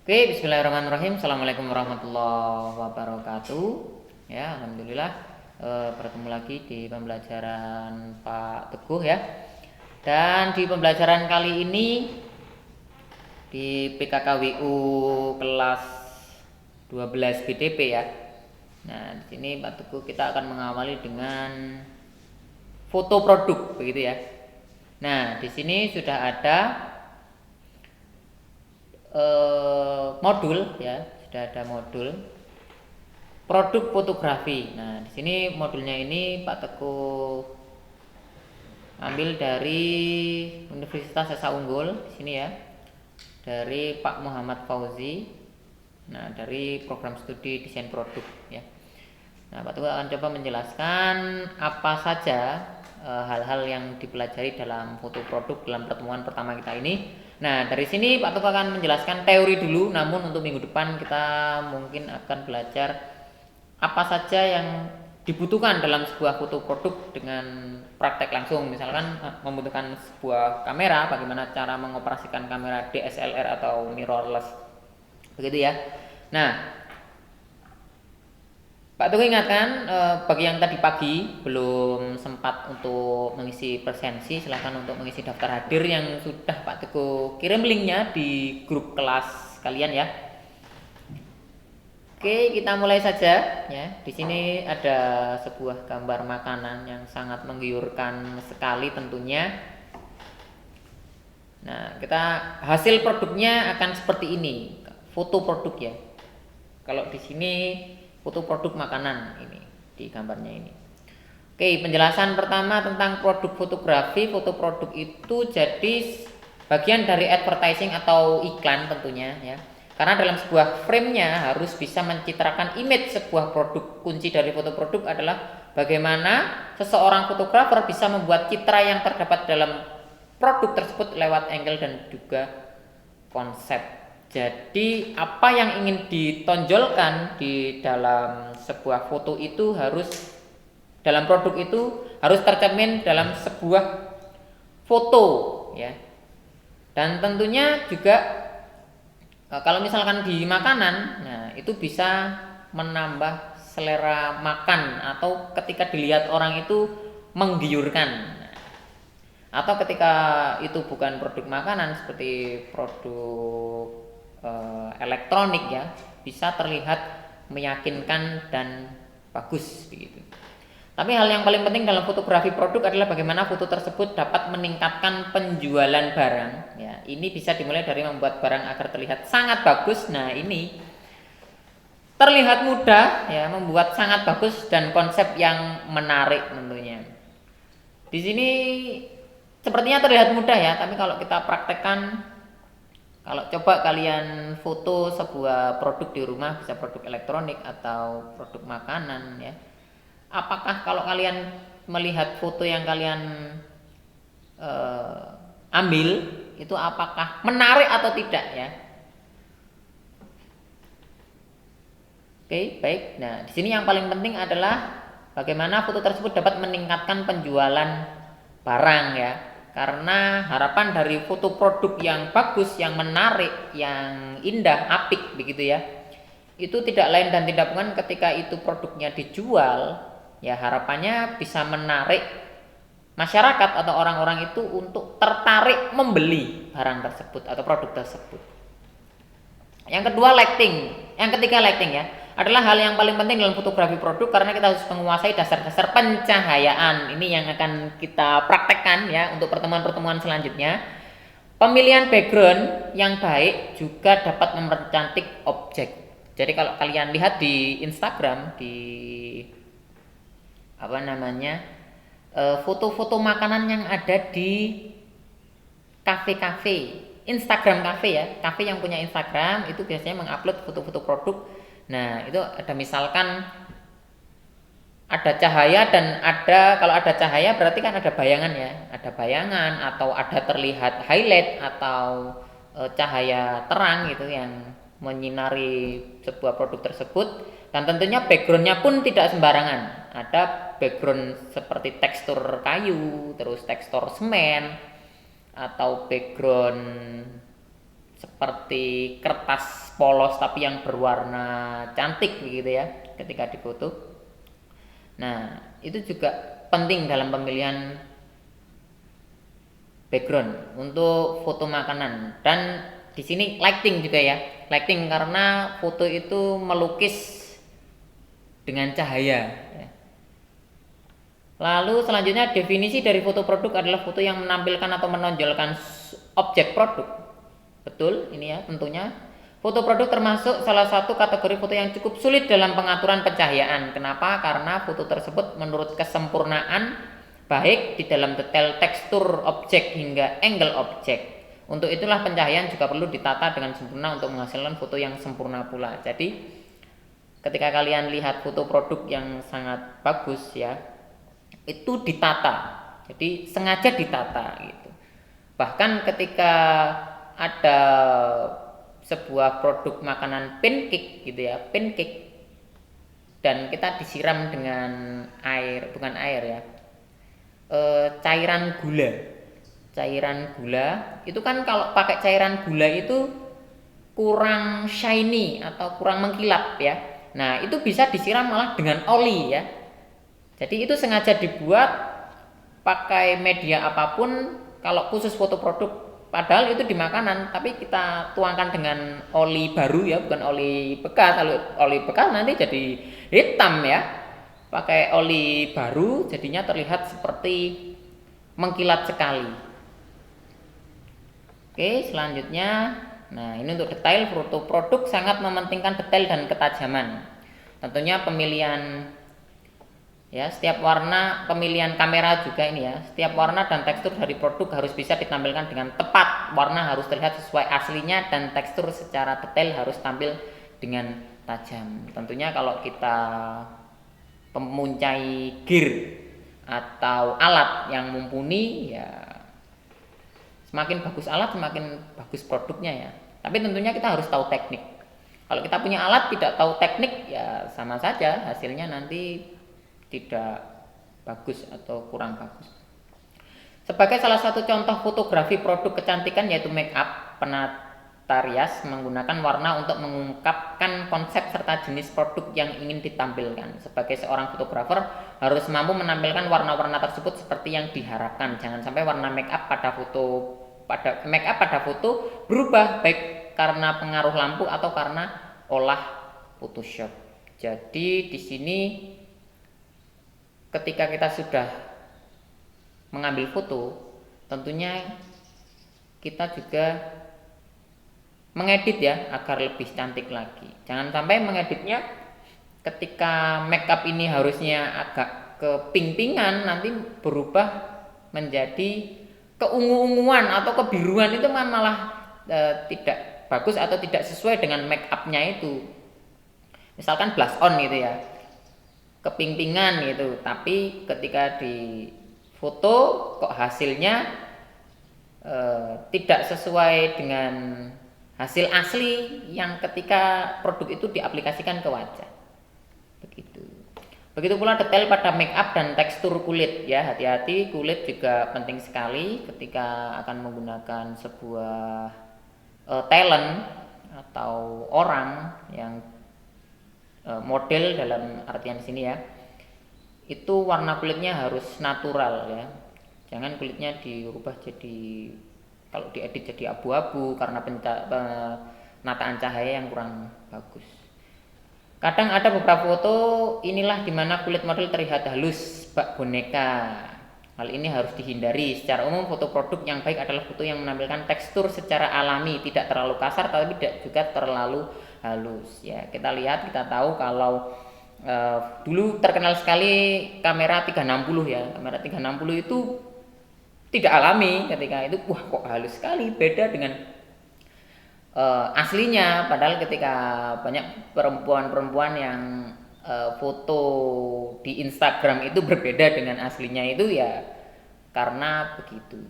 Oke, bismillahirrahmanirrahim. Assalamualaikum warahmatullahi wabarakatuh. Ya, alhamdulillah bertemu lagi di pembelajaran Pak Teguh ya. Dan di pembelajaran kali ini di PKKWU kelas 12 BTP ya. Nah, di sini Pak Teguh kita akan mengawali dengan foto produk begitu ya. Nah, di sini sudah ada modul ya, sudah ada modul produk fotografi. Nah, di sini modulnya ini Pak Teguh ambil dari Universitas Esa Unggul di sini ya, dari Pak Muhammad Fauzi. Nah, dari program studi desain produk ya. Nah, Pak Teguh akan coba menjelaskan apa saja hal-hal yang dipelajari dalam foto produk dalam pertemuan pertama kita ini. Nah, dari sini Pak Teguh akan menjelaskan teori dulu, namun untuk minggu depan kita mungkin akan belajar apa saja yang dibutuhkan dalam sebuah foto produk dengan praktek langsung. Misalkan membutuhkan sebuah kamera, bagaimana cara mengoperasikan kamera DSLR atau mirrorless. Begitu ya. Nah, Pak Teguh ingatkan bagi yang tadi pagi belum sempat untuk mengisi presensi, silahkan untuk mengisi daftar hadir yang sudah Pak Teguh kirim linknya di grup kelas kalian ya. Oke, kita mulai saja ya. Di sini ada sebuah gambar makanan yang sangat menggiurkan sekali tentunya. Nah, kita hasil produknya akan seperti ini, foto produk ya. Kalau di sini foto produk makanan ini di gambarnya ini. Oke, penjelasan pertama tentang produk fotografi. Foto produk itu jadi bagian dari advertising atau iklan tentunya ya. Karena dalam sebuah frame-nya harus bisa mencitrakan image sebuah produk. Kunci dari foto produk adalah bagaimana seseorang fotografer bisa membuat citra yang terdapat dalam produk tersebut lewat angle dan juga konsep. Jadi apa yang ingin ditonjolkan di dalam sebuah foto itu dalam produk itu harus tercermin dalam sebuah foto ya. Dan tentunya juga kalau misalkan di makanan, nah itu bisa menambah selera makan atau ketika dilihat orang itu menggiurkan. Atau ketika itu bukan produk makanan seperti produk elektronik ya, bisa terlihat meyakinkan dan bagus begitu. Tapi hal yang paling penting dalam fotografi produk adalah bagaimana foto tersebut dapat meningkatkan penjualan barang. Ya, ini bisa dimulai dari membuat barang agar terlihat sangat bagus. Nah, ini terlihat mudah, ya, membuat sangat bagus dan konsep yang menarik tentunya. Di sini sepertinya terlihat mudah ya, tapi kalau kita praktekkan, kalau coba kalian foto sebuah produk di rumah, bisa produk elektronik atau produk makanan ya. Apakah kalau kalian melihat foto yang kalian ambil itu apakah menarik atau tidak ya? Oke, baik. Nah, di sini yang paling penting adalah bagaimana foto tersebut dapat meningkatkan penjualan barang ya. Karena harapan dari foto produk yang bagus, yang menarik, yang indah, apik begitu ya. Itu tidak lain dan tidak bukan ketika itu produknya dijual, ya harapannya bisa menarik masyarakat atau orang-orang itu untuk tertarik membeli barang tersebut atau produk tersebut. Yang kedua lighting, yang ketiga lighting ya, adalah hal yang paling penting dalam fotografi produk karena kita harus menguasai dasar-dasar pencahayaan. Ini yang akan kita praktekkan ya untuk pertemuan-pertemuan selanjutnya. Pemilihan background yang baik juga dapat mempercantik objek. Jadi kalau kalian lihat di Instagram, di foto-foto makanan yang ada di kafe-kafe, Instagram kafe ya, kafe yang punya Instagram itu biasanya mengupload foto-foto produk. Nah itu ada misalkan ada cahaya dan kalau ada cahaya berarti kan ada bayangan ya, ada bayangan atau ada terlihat highlight atau cahaya terang gitu yang menyinari sebuah produk tersebut. Dan tentunya backgroundnya pun tidak sembarangan, ada background seperti tekstur kayu, terus tekstur semen, atau background seperti kertas polos tapi yang berwarna cantik begitu ya ketika difoto. Nah, itu juga penting dalam pemilihan background untuk foto makanan. Dan di sini lighting juga ya. Lighting karena foto itu melukis dengan cahaya ya. Lalu selanjutnya definisi dari foto produk adalah foto yang menampilkan atau menonjolkan objek produk. Betul, ini ya tentunya. Foto produk termasuk salah satu kategori foto yang cukup sulit dalam pengaturan pencahayaan. Kenapa? Karena foto tersebut menurut kesempurnaan baik di dalam detail tekstur objek hingga angle objek. Untuk itulah pencahayaan juga perlu ditata dengan sempurna untuk menghasilkan foto yang sempurna pula. Jadi ketika kalian lihat foto produk yang sangat bagus ya, itu ditata. Jadi sengaja ditata gitu. Bahkan ketika ada sebuah produk makanan pancake gitu ya, pancake, dan kita disiram dengan air, bukan air ya, cairan gula itu kan kalau pakai cairan gula itu kurang shiny atau kurang mengkilap ya. Nah itu bisa disiram malah dengan oli ya. Jadi itu sengaja dibuat pakai media apapun kalau khusus foto produk. Padahal itu di makanan, tapi kita tuangkan dengan oli baru ya, bukan oli bekas. Kalau oli bekas nanti jadi hitam ya. Pakai oli baru jadinya terlihat seperti mengkilat sekali. Oke, selanjutnya, nah ini untuk detail. Foto produk sangat mementingkan detail dan ketajaman. Tentunya pemilihan ya, setiap warna, pemilihan kamera juga ini ya. Setiap warna dan tekstur dari produk harus bisa ditampilkan dengan tepat. Warna harus terlihat sesuai aslinya dan tekstur secara detail harus tampil dengan tajam. Tentunya kalau kita memuncai gear atau alat yang mumpuni ya, semakin bagus alat semakin bagus produknya ya. Tapi tentunya kita harus tahu teknik. Kalau kita punya alat tidak tahu teknik ya sama saja hasilnya nanti tidak bagus atau kurang bagus. Sebagai salah satu contoh fotografi produk kecantikan yaitu make up, penata rias menggunakan warna untuk mengungkapkan konsep serta jenis produk yang ingin ditampilkan. Sebagai seorang fotografer harus mampu menampilkan warna-warna tersebut seperti yang diharapkan. Jangan sampai warna make up pada foto berubah baik karena pengaruh lampu atau karena olah Photoshop. Jadi di sini ketika kita sudah mengambil foto, tentunya kita juga mengedit ya agar lebih cantik lagi. Jangan sampai mengeditnya ketika makeup ini harusnya agak keping-pingan nanti berubah menjadi keungu-unguan atau kebiruan, itu malah tidak bagus atau tidak sesuai dengan makeupnya itu. Misalkan blush on gitu ya, keping-pingan gitu, tapi ketika di foto kok hasilnya tidak sesuai dengan hasil asli yang ketika produk itu diaplikasikan ke wajah. Begitu pula detail pada make up dan tekstur kulit ya, hati-hati, kulit juga penting sekali ketika akan menggunakan sebuah talent atau orang yang model dalam artian sini ya, itu warna kulitnya harus natural ya. Jangan kulitnya dirubah jadi, kalau diedit jadi abu-abu karena penataan cahaya yang kurang bagus. Kadang ada beberapa foto inilah dimana kulit model terlihat halus bak boneka. Hal ini harus dihindari. Secara umum foto produk yang baik adalah foto yang menampilkan tekstur secara alami, tidak terlalu kasar tapi tidak juga terlalu halus ya. Kita lihat, kita tahu kalau dulu terkenal sekali kamera 360 ya. Kamera 360 itu tidak alami ketika itu, wah kok halus sekali, beda dengan aslinya. Padahal ketika banyak perempuan-perempuan yang foto di Instagram itu berbeda dengan aslinya itu ya karena begitu.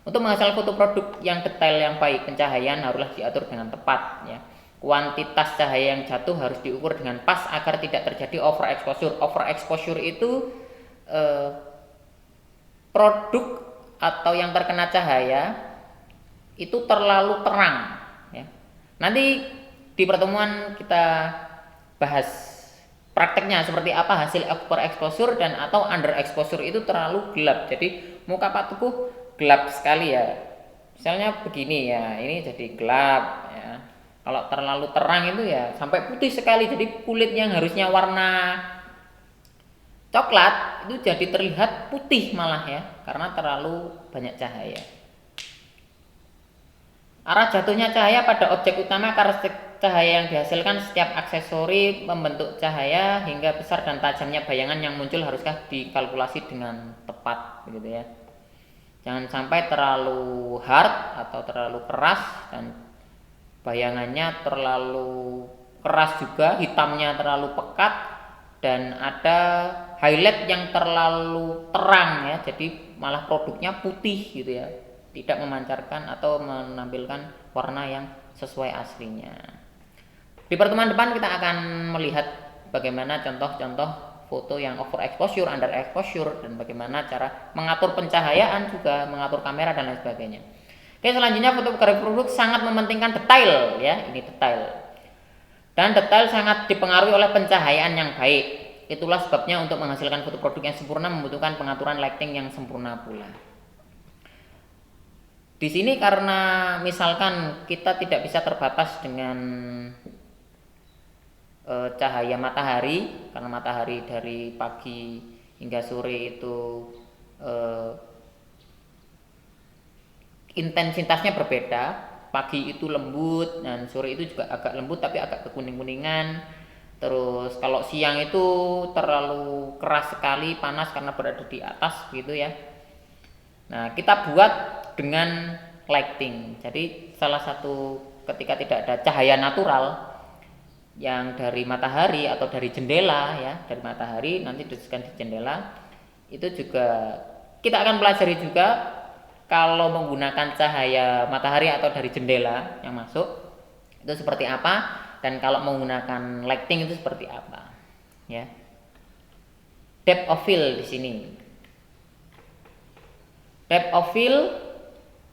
Untuk menghasilkan foto produk yang detail yang baik, pencahayaan haruslah diatur dengan tepat ya. Kuantitas cahaya yang jatuh harus diukur dengan pas agar tidak terjadi overexposure. Overexposure itu produk atau yang terkena cahaya itu terlalu terang ya. Nanti di pertemuan kita bahas prakteknya seperti apa hasil overexposure dan atau underexposure itu terlalu gelap. Jadi muka Pak Teguh gelap sekali ya. Misalnya begini ya, ini jadi gelap ya. Kalau terlalu terang itu ya sampai putih sekali. Jadi kulit yang harusnya warna coklat itu jadi terlihat putih malah ya, karena terlalu banyak cahaya. Arah jatuhnya cahaya pada objek utama karakteristik cahaya yang dihasilkan setiap aksesori membentuk cahaya hingga besar dan tajamnya bayangan yang muncul haruskah dikalkulasi dengan tepat begitu ya. Jangan sampai terlalu hard atau terlalu keras dan bayangannya terlalu keras juga, hitamnya terlalu pekat dan ada highlight yang terlalu terang ya. Jadi malah produknya putih gitu ya. Tidak memancarkan atau menampilkan warna yang sesuai aslinya. Di pertemuan depan kita akan melihat bagaimana contoh-contoh foto yang overexposure, underexposure, dan bagaimana cara mengatur pencahayaan juga, mengatur kamera dan lain sebagainya. Oke, selanjutnya fotografi produk sangat mementingkan detail ya, ini detail. Dan detail sangat dipengaruhi oleh pencahayaan yang baik. Itulah sebabnya untuk menghasilkan foto produk yang sempurna membutuhkan pengaturan lighting yang sempurna pula. Di sini karena misalkan kita tidak bisa terbatas dengan cahaya matahari, karena matahari dari pagi hingga sore itu intensitasnya berbeda. Pagi itu lembut dan sore itu juga agak lembut tapi agak kekuning-kuningan. Terus kalau siang itu terlalu keras sekali, panas karena berada di atas gitu ya. Nah, kita buat dengan lighting. Jadi salah satu ketika tidak ada cahaya natural yang dari matahari atau dari jendela ya, dari matahari nanti dideskan di jendela, itu juga kita akan pelajari juga kalau menggunakan cahaya matahari atau dari jendela yang masuk itu seperti apa, dan kalau menggunakan lighting itu seperti apa ya. Depth of field di sini. Depth of field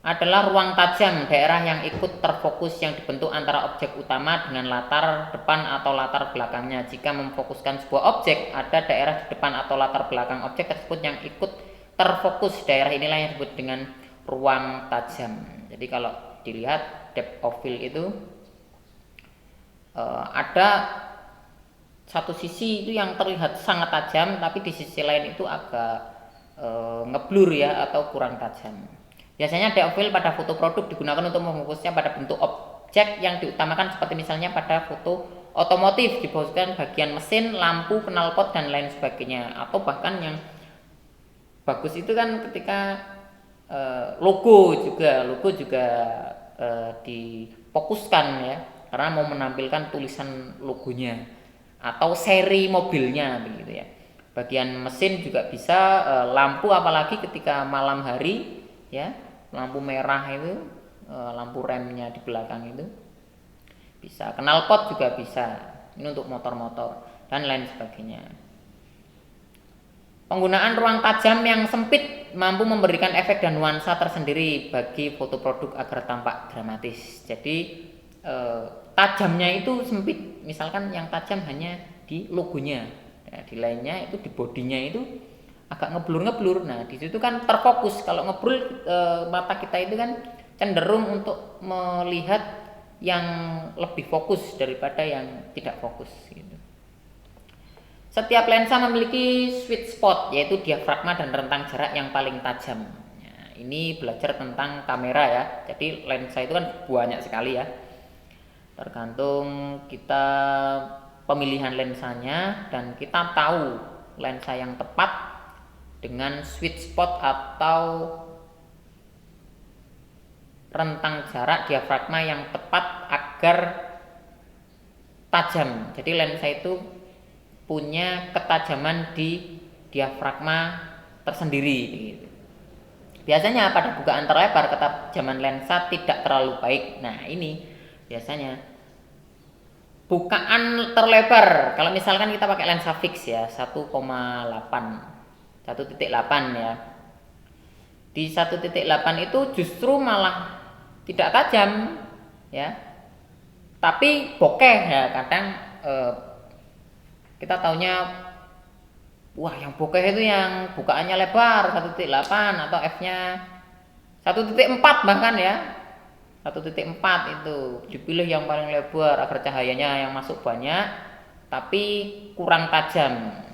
adalah ruang tajam daerah yang ikut terfokus yang dibentuk antara objek utama dengan latar depan atau latar belakangnya. Jika memfokuskan sebuah objek, ada daerah di depan atau latar belakang objek tersebut yang ikut terfokus. Daerah inilah yang disebut dengan ruang tajam. Jadi kalau dilihat depth of field itu ada satu sisi itu yang terlihat sangat tajam, tapi di sisi lain itu agak ngeblur ya atau kurang tajam. Biasanya depth of field pada foto produk digunakan untuk memfokusnya pada bentuk objek yang diutamakan, seperti misalnya pada foto otomotif difokuskan bagian mesin, lampu, knalpot dan lain sebagainya. Atau bahkan yang bagus itu kan ketika logo juga difokuskan ya, karena mau menampilkan tulisan logonya atau seri mobilnya begitu ya. Bagian mesin juga bisa, lampu apalagi ketika malam hari ya, lampu merah itu, lampu remnya di belakang itu bisa, knalpot juga bisa, ini untuk motor-motor dan lain sebagainya. Penggunaan ruang tajam yang sempit mampu memberikan efek dan nuansa tersendiri bagi foto produk agar tampak dramatis. Jadi tajamnya itu sempit, misalkan yang tajam hanya di logonya. Ya, di lainnya itu di bodinya itu agak ngeblur. Nah, di situ kan terfokus. Kalau ngeblur mata kita itu kan cenderung untuk melihat yang lebih fokus daripada yang tidak fokus gitu. Setiap lensa memiliki sweet spot, yaitu diafragma dan rentang jarak yang paling tajam. Nah, ini belajar tentang kamera ya. Jadi lensa itu kan banyak sekali ya. Tergantung kita pemilihan lensanya dan kita tahu lensa yang tepat dengan sweet spot atau rentang jarak diafragma yang tepat agar tajam. Jadi lensa itu punya ketajaman di diafragma tersendiri gitu. Biasanya pada bukaan terlebar ketajaman lensa tidak terlalu baik. Nah, ini biasanya bukaan terlebar, kalau misalkan kita pakai lensa fix ya 1,8 1.8 ya, di 1.8 itu justru malah tidak tajam ya, tapi bokeh ya. Kadang kita taunya wah yang bokeh itu yang bukaannya lebar 1.8 atau f-nya 1.4 bahkan ya, 1.4 itu dipilih yang paling lebar agar cahayanya yang masuk banyak tapi kurang tajam.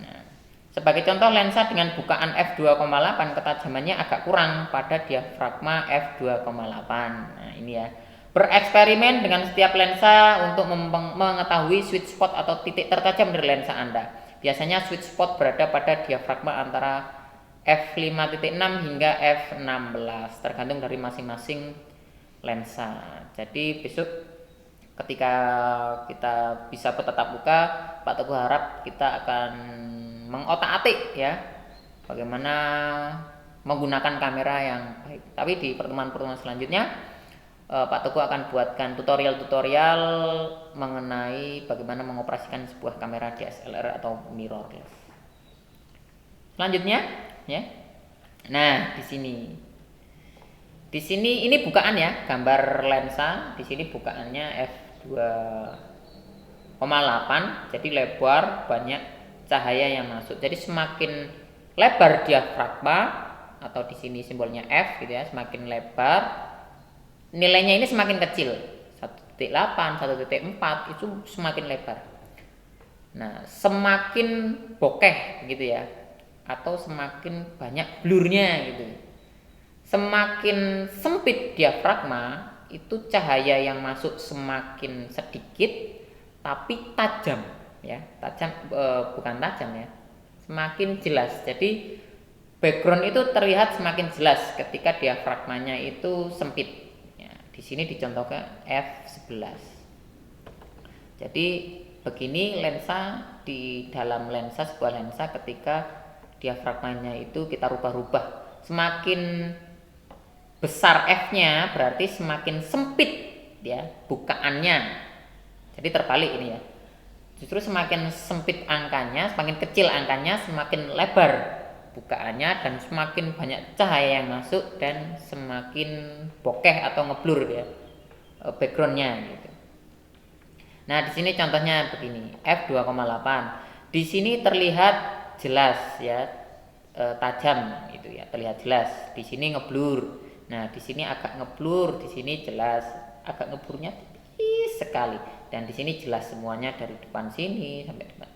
Sebagai contoh, lensa dengan bukaan f2,8 ketajamannya agak kurang pada diafragma f2,8. Nah, ini ya. Bereksperimen dengan setiap lensa untuk mengetahui sweet spot atau titik tertajam dari lensa Anda. Biasanya sweet spot berada pada diafragma antara f5.6 hingga f16, tergantung dari masing-masing lensa. Jadi besok ketika kita bisa bertatap muka, Pak Teguh harap kita akan mengotak-atik ya bagaimana menggunakan kamera yang baik. Tapi di pertemuan-pertemuan selanjutnya Pak Teguh akan buatkan tutorial-tutorial mengenai bagaimana mengoperasikan sebuah kamera DSLR atau mirrorless. Selanjutnya ya. Nah, di sini ini bukaan ya, gambar lensa. Di sini bukaannya f2,8, jadi lebar, banyak cahaya yang masuk. Jadi semakin lebar diafragma atau di sini simbolnya F gitu ya, semakin lebar nilainya ini semakin kecil. 1.8, 1.4 itu semakin lebar. Nah, semakin bokeh gitu ya, atau semakin banyak blurnya gitu. Semakin sempit diafragma itu cahaya yang masuk semakin sedikit tapi tajam ya, bukan tajam ya, semakin jelas. Jadi background itu terlihat semakin jelas ketika diafragmanya itu sempit ya. Di sini dicontohkan f11. Jadi begini lensa, di dalam lensa, sebuah lensa ketika diafragmanya itu kita rubah-rubah, semakin besar f-nya berarti semakin sempit ya bukaannya. Jadi terbalik ini ya, justru semakin sempit angkanya, semakin kecil angkanya, semakin lebar bukaannya dan semakin banyak cahaya yang masuk dan semakin bokeh atau ngeblur ya backgroundnya gitu. Nah, di sini contohnya begini, f2,8. Di sini terlihat jelas ya, tajam gitu ya, terlihat jelas. Di sini ngeblur. Nah, di sini agak ngeblur, di sini jelas, agak ngeblurnya tipis sekali. Dan di sini jelas semuanya dari depan sini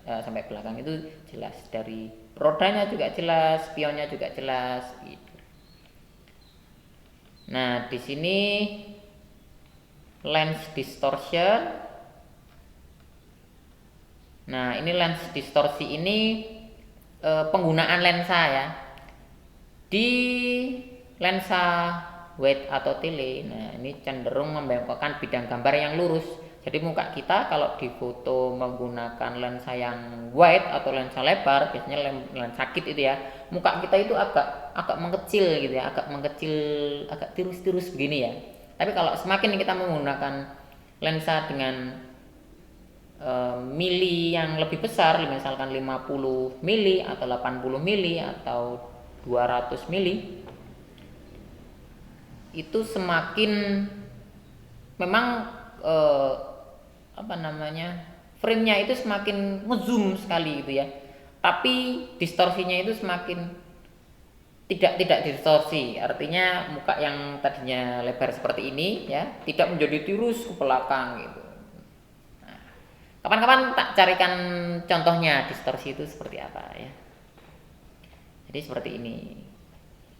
sampai belakang itu jelas, dari rodanya juga jelas, spionnya juga jelas gitu. Nah, di sini lens distortion. Nah, ini lens distorsi ini penggunaan lensa ya. Di lensa wide atau tele, nah ini cenderung membengkokkan bidang gambar yang lurus. Jadi muka kita kalau difoto menggunakan lensa yang wide atau lensa lebar, biasanya lensa kit itu ya, muka kita itu agak mengecil gitu ya, agak tirus-tirus begini ya. Tapi kalau semakin kita menggunakan lensa dengan mili yang lebih besar, misalkan 50 mili atau 80 mili atau 200 mili, itu semakin memang frame-nya itu semakin ngezoom sekali gitu ya, tapi distorsinya itu semakin tidak distorsi, artinya muka yang tadinya lebar seperti ini ya tidak menjadi tirus ke belakang gitu. Nah, kapan-kapan tak carikan contohnya distorsi itu seperti apa ya. Jadi seperti ini,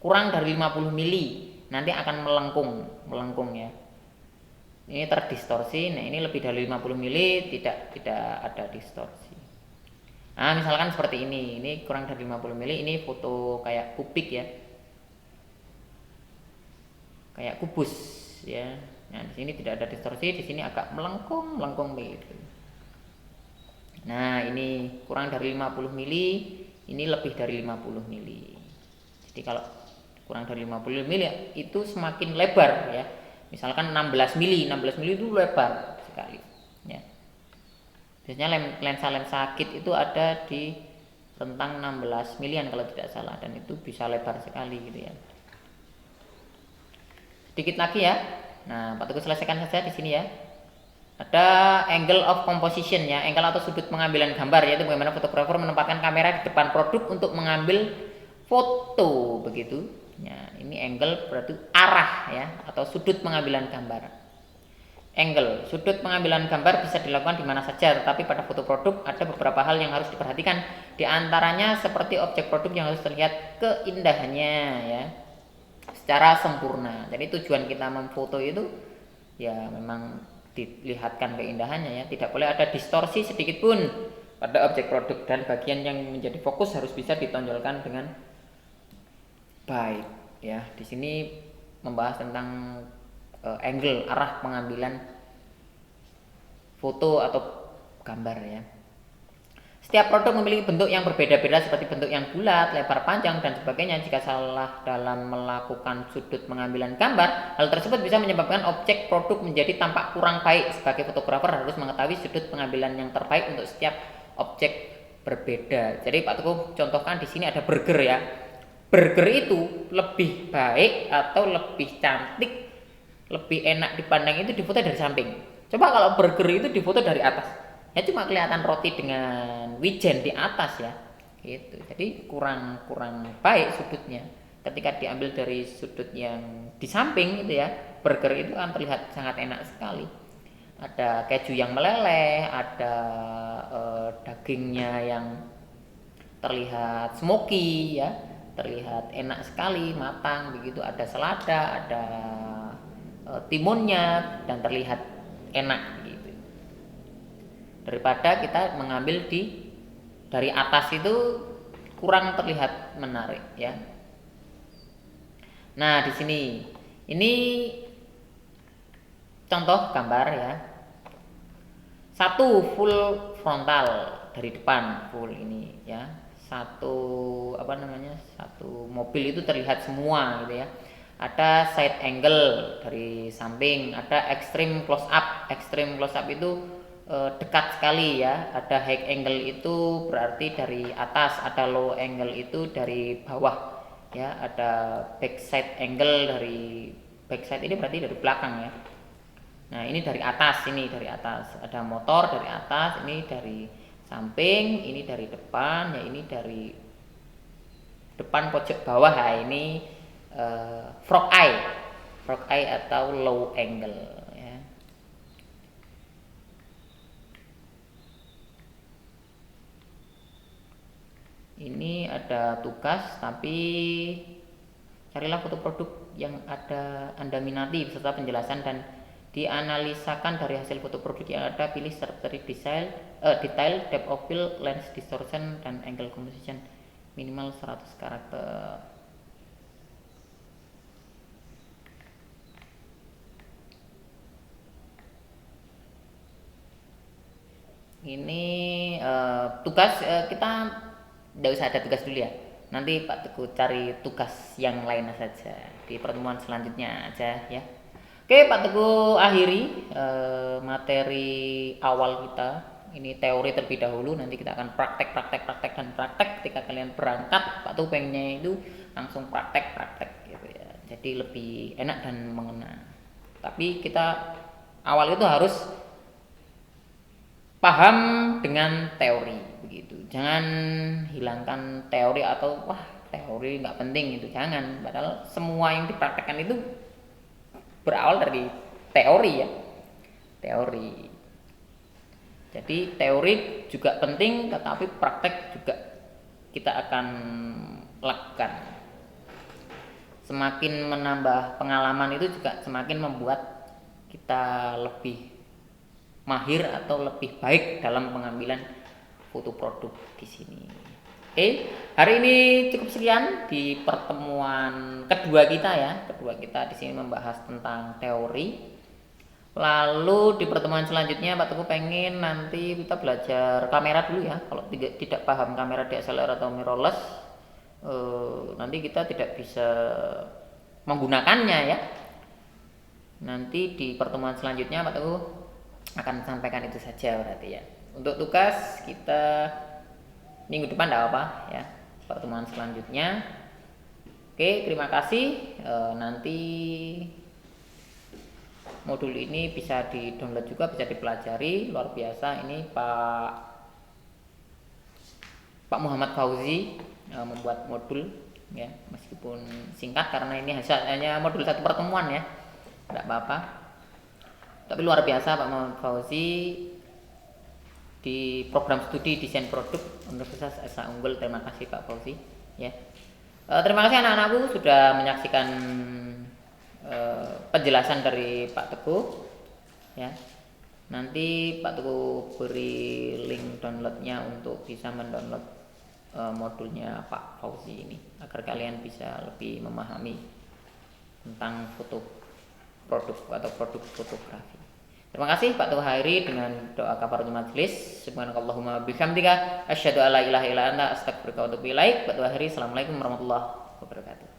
kurang dari 50 mili nanti akan melengkung ya. Ini terdistorsi. Nah, ini lebih dari 50 mili tidak ada distorsi. Nah, misalkan seperti ini kurang dari 50 mili, ini foto kayak kubik ya, kayak kubus ya. Nah, di sini tidak ada distorsi, di sini agak melengkung begitu. Nah, ini kurang dari 50 mili, ini lebih dari 50 mili. Jadi kalau kurang dari 50 mili itu semakin lebar ya. Misalkan 16 mili itu lebar sekali ya. Biasanya lensa kit itu ada di rentang 16 milian kalau tidak salah, dan itu bisa lebar sekali gitu ya. Sedikit lagi ya. Nah, Pak Teguh selesaikan saja di sini ya. Ada angle of composition ya, angle atau sudut pengambilan gambar, yaitu bagaimana fotografer menempatkan kamera di depan produk untuk mengambil foto begitu. Ya, ini angle berarti arah ya atau sudut pengambilan gambar. Angle, sudut pengambilan gambar bisa dilakukan di mana saja, tetapi pada foto produk ada beberapa hal yang harus diperhatikan. Di antaranya seperti objek produk yang harus terlihat keindahannya ya, secara sempurna. Jadi tujuan kita memfoto itu ya memang dilihatkan keindahannya ya, tidak boleh ada distorsi sedikit pun pada objek produk, dan bagian yang menjadi fokus harus bisa ditonjolkan dengan baik ya. Di sini membahas tentang angle, arah pengambilan foto atau gambar ya. Setiap produk memiliki bentuk yang berbeda-beda seperti bentuk yang bulat, lebar, panjang, dan sebagainya. Jika salah dalam melakukan sudut pengambilan gambar, hal tersebut bisa menyebabkan objek produk menjadi tampak kurang baik. Sebagai fotografer harus mengetahui sudut pengambilan yang terbaik untuk setiap objek berbeda. Jadi Pak Teguh contohkan di sini ada burger ya. Burger itu lebih baik atau lebih cantik, lebih enak dipandang itu difoto dari samping. Coba kalau burger itu difoto dari atas, ya cuma kelihatan roti dengan wijen di atas ya, gitu. Jadi kurang baik sudutnya. Ketika diambil dari sudut yang di samping itu ya, burger itu akan terlihat sangat enak sekali. Ada keju yang meleleh, ada dagingnya yang terlihat smoky ya, terlihat enak sekali, matang begitu. Ada selada, ada timunnya, dan terlihat enak gitu. Daripada kita mengambil dari atas itu kurang terlihat menarik ya. Nah, di sini ini contoh gambar ya. Satu full frontal dari depan full ini ya. Satu satu mobil itu terlihat semua gitu ya. Ada side angle dari samping, ada extreme close up. Extreme close up itu dekat sekali ya. Ada high angle itu berarti dari atas, ada low angle itu dari bawah ya. Ada backside angle, dari backside ini berarti dari belakang ya. Nah, ini dari atas, ini dari atas. Ada motor dari atas, ini dari samping, ini dari depan, ya ini dari depan pojok bawah. Nah, ini frog eye atau low angle ya. Ini ada tugas, tapi carilah foto produk yang Anda minati beserta penjelasan dan dianalisakan dari hasil foto produk yang ada. Pilih strategi detail, depth of field, lens distortion, dan angle composition. Minimal 100 karakter. Ini tugas, kita tidak usah ada tugas dulu ya. Nanti Pak Teguh cari tugas yang lain saja di pertemuan selanjutnya aja ya. Oke, Pak Teguh akhiri materi awal kita. Ini teori terlebih dahulu, nanti kita akan praktek. Ketika kalian berangkat, Pak Teguh pengennya itu langsung praktek gitu ya. Jadi lebih enak dan mengena. Tapi kita awal itu harus paham dengan teori begitu. Jangan hilangkan teori atau wah teori nggak penting itu, jangan. Padahal semua yang dipraktekkan itu berawal dari teori ya, teori. Jadi teori juga penting, tetapi praktek juga kita akan lakukan. Semakin menambah pengalaman itu juga semakin membuat kita lebih mahir atau lebih baik dalam pengambilan foto produk di sini. Oke, hari ini cukup sekian di pertemuan kedua kita ya. Kedua kita di sini membahas tentang teori. Lalu di pertemuan selanjutnya Pak Teguh pengen nanti kita belajar kamera dulu ya. Kalau tidak paham kamera DSLR atau mirrorless, nanti kita tidak bisa menggunakannya ya. Nanti di pertemuan selanjutnya Pak Teguh akan sampaikan itu saja berarti ya. Untuk tugas kita minggu depan tidak apa ya, pertemuan selanjutnya. Oke, terima kasih. Nanti modul ini bisa di-download juga, bisa dipelajari, luar biasa. Ini Pak Muhammad Fauzi membuat modul ya, meskipun singkat karena ini hanya modul satu pertemuan ya, tidak apa-apa. Tapi luar biasa Pak Muhammad Fauzi di program studi desain produk Universitas Esa Unggul. Terima kasih Pak Fauzi ya. Terima kasih anak-anakku sudah menyaksikan penjelasan dari Pak Teguh ya. Nanti Pak Teguh beri link downloadnya untuk bisa mendownload modulnya Pak Fauzi ini agar kalian bisa lebih memahami tentang foto produk atau produk fotografi. Terima kasih Pak Tuhairi dengan doa kafaratul majelis. Subhanakallahumma bihamdika asyhadu alla ilaha illa anta astaghfiruka wa atubu ilaik. Pak Tuhairi, assalamualaikum warahmatullahi wabarakatuh.